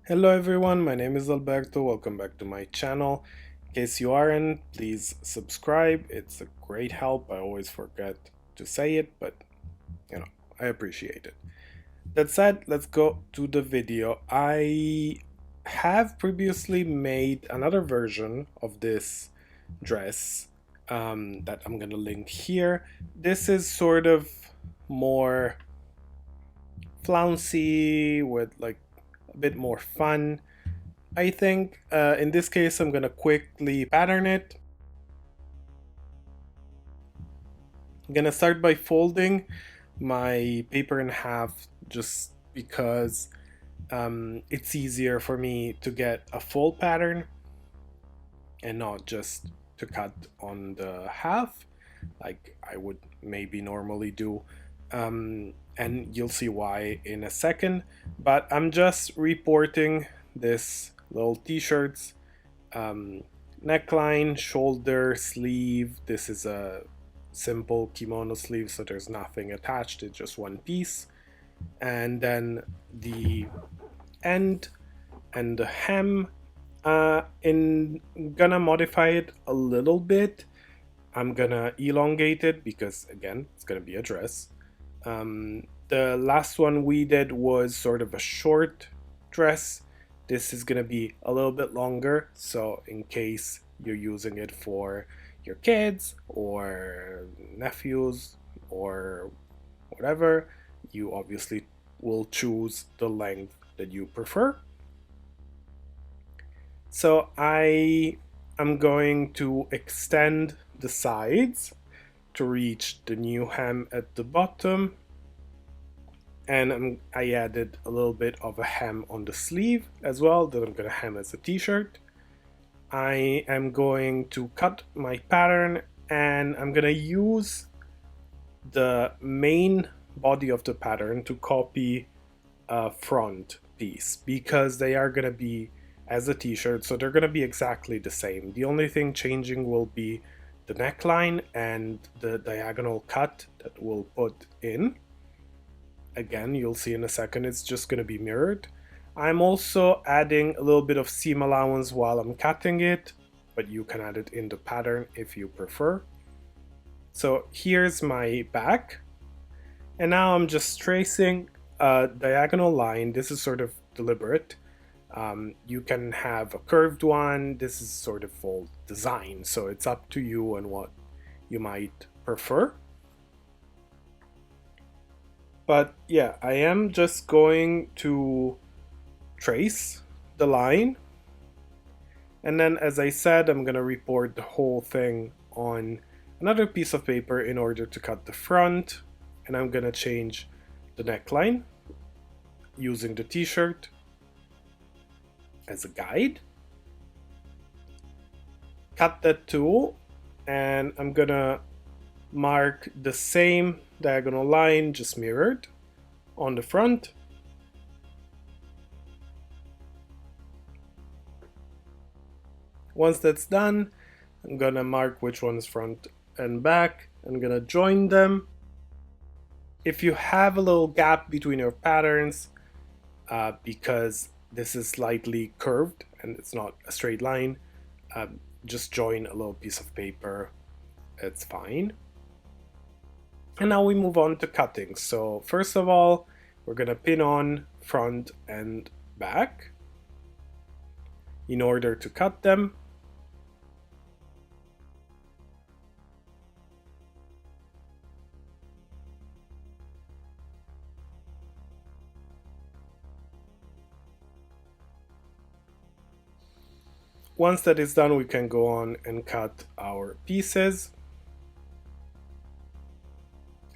Hello everyone, my name is Alberto. Welcome back to my channel. In case you aren't, please subscribe. It's a great help. I always forget to say it, but you know, I appreciate it. That said, let's go to the video. I have previously made another version of this dress that I'm gonna link here. This is sort of more flouncy with like a bit more fun. I think in this case I'm gonna quickly pattern it. I'm gonna start by folding my paper in half just because it's easier for me to get a full pattern and not just to cut on the half like I would maybe normally do. And you'll see why in a second, but I'm just reporting this little t-shirts, neckline, shoulder, sleeve. This is a simple kimono sleeve, so there's nothing attached, it's just one piece. And then the end and the hem, in gonna modify it a little bit. I'm gonna elongate it because again it's gonna be a dress. The last one we did was sort of a short dress. This is gonna be a little bit longer, so in case you're using it for your kids or nephews or whatever, you obviously will choose the length that you prefer. So I am going to extend the sides to reach the new hem at the bottom, and I added a little bit of a hem on the sleeve as well that I'm going to hem as a t-shirt. I am going to cut my pattern and I'm going to use the main body of the pattern to copy a front piece because they are going to be as a t-shirt, so they're going to be exactly the same. The only thing changing will be the neckline and the diagonal cut that we'll put in. Again, you'll see in a second, it's just going to be mirrored. I'm also adding a little bit of seam allowance while I'm cutting it, but you can add it in the pattern if you prefer. So here's my back, and now I'm just tracing a diagonal line. This is sort of deliberate. You can have a curved one. This is sort of full design, so it's up to you and what you might prefer. But yeah, I am just going to trace the line, and then as I said, I'm gonna report the whole thing on another piece of paper in order to cut the front, and I'm gonna change the neckline using the t-shirt as a guide. Cut that tool, and I'm gonna mark the same diagonal line, just mirrored, on the front. Once that's done, I'm gonna mark which one is front and back. I'm gonna join them. If you have a little gap between your patterns, because this is slightly curved and it's not a straight line, just join a little piece of paper, it's fine. And now we move on to cutting. So first of all, we're gonna pin on front and back in order to cut them. Once that is done, we can go on and cut our pieces.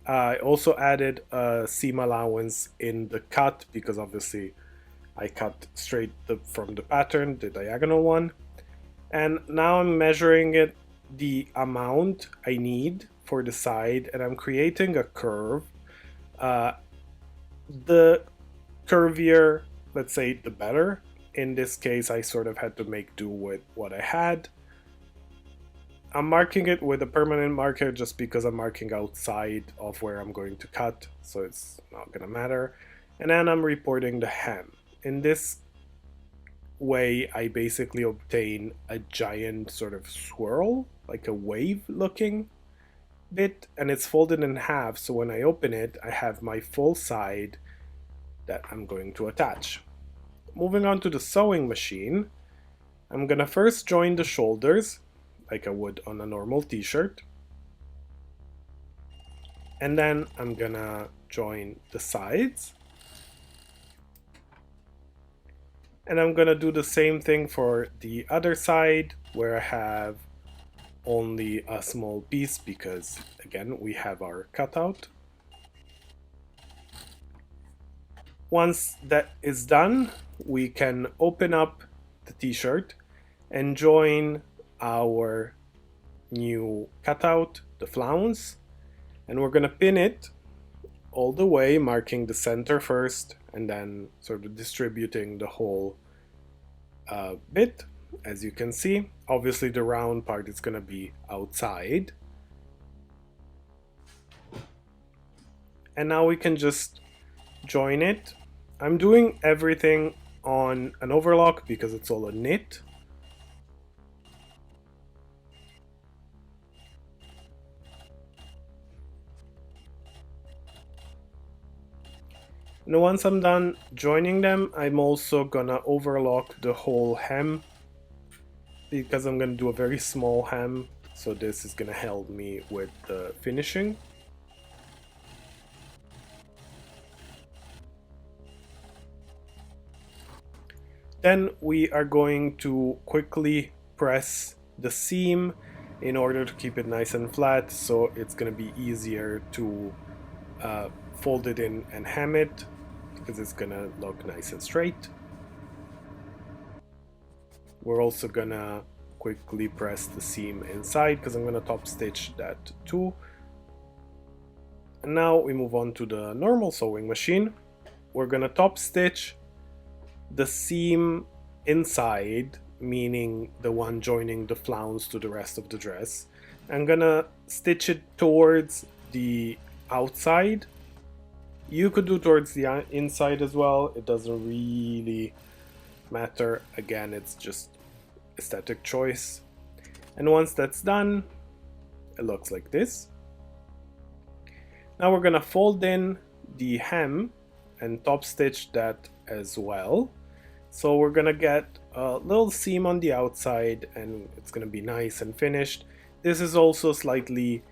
I also added a seam allowance in the cut because obviously I cut straight from the pattern, the diagonal one. And now I'm measuring it, the amount I need for the side, and I'm creating a curve. The curvier, let's say, the better. In this case, I sort of had to make do with what I had. I'm marking it with a permanent marker just because I'm marking outside of where I'm going to cut, so it's not gonna matter. And then I'm reporting the hem. In this way I basically obtain a giant sort of swirl, like a wave looking bit, and it's folded in half, so when I open it I have my full side that I'm going to attach. Moving on to the sewing machine, I'm gonna first join the shoulders like I would on a normal t-shirt, and then I'm gonna join the sides, and I'm gonna do the same thing for the other side where I have only a small piece because again we have our cutout. Once that is done, we can open up the t-shirt and join our new cutout, the flounce, and we're gonna pin it all the way, marking the center first and then sort of distributing the whole bit. As you can see, obviously the round part is gonna be outside. And now we can just join it. I'm doing everything on an overlock because it's all a knit. And once I'm done joining them, I'm also gonna overlock the whole hem because I'm gonna do a very small hem, so this is gonna help me with the finishing. Then we are going to quickly press the seam in order to keep it nice and flat, so it's going to be easier to fold it in and hem it because it's going to look nice and straight. We're also going to quickly press the seam inside because I'm going to top stitch that too. And now we move on to the normal sewing machine. We're going to top stitch the seam inside, meaning the one joining the flounce to the rest of the dress. I'm gonna stitch it towards the outside. You could do towards the inside as well, it doesn't really matter. Again, it's just aesthetic choice. And once that's done, it looks like this. Now we're gonna fold in the hem and top stitch that as well. So we're gonna get a little seam on the outside and it's gonna be nice and finished. This is also slightly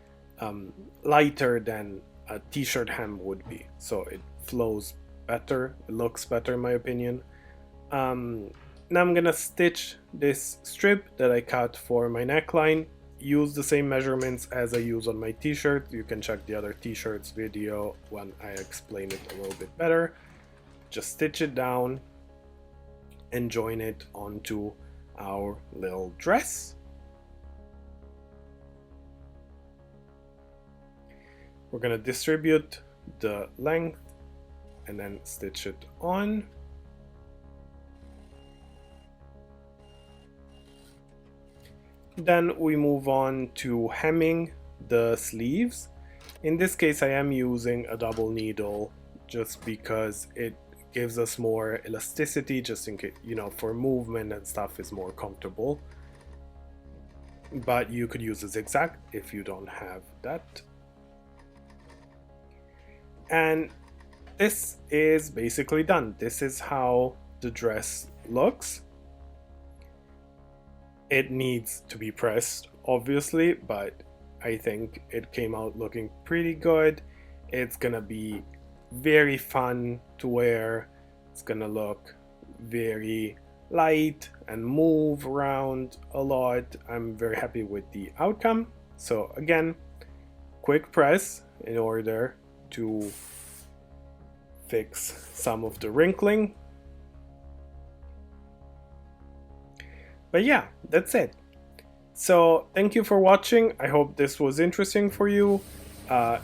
lighter than a t-shirt hem would be, so it flows better, it looks better in my opinion. Now I'm gonna stitch this strip that I cut for my neckline. Use the same measurements as I use on my t-shirt. You can check the other t-shirts video when I explain it a little bit better. Just stitch it down and join it onto our little dress. We're going to distribute the length and then stitch it on. Then we move on to hemming the sleeves. In this case I am using a double needle just because it gives us more elasticity, just in case, you know, for movement and stuff is more comfortable. But you could use a zigzag if you don't have that. And this is basically done. This is how the dress looks. It needs to be pressed, obviously, but I think it came out looking pretty good. It's gonna be very fun to wear. It's gonna look very light and move around a lot. I'm very happy with the outcome. So again, quick press in order to fix some of the wrinkling. But yeah, that's it. So thank you for watching. I hope this was interesting for you.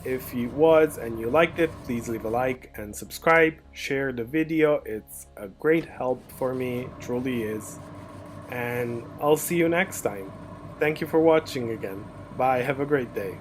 If it was and you liked it, please leave a like and subscribe. Share the video. It's a great help for me, truly is. And I'll see you next time. Thank you for watching again. Bye, have a great day.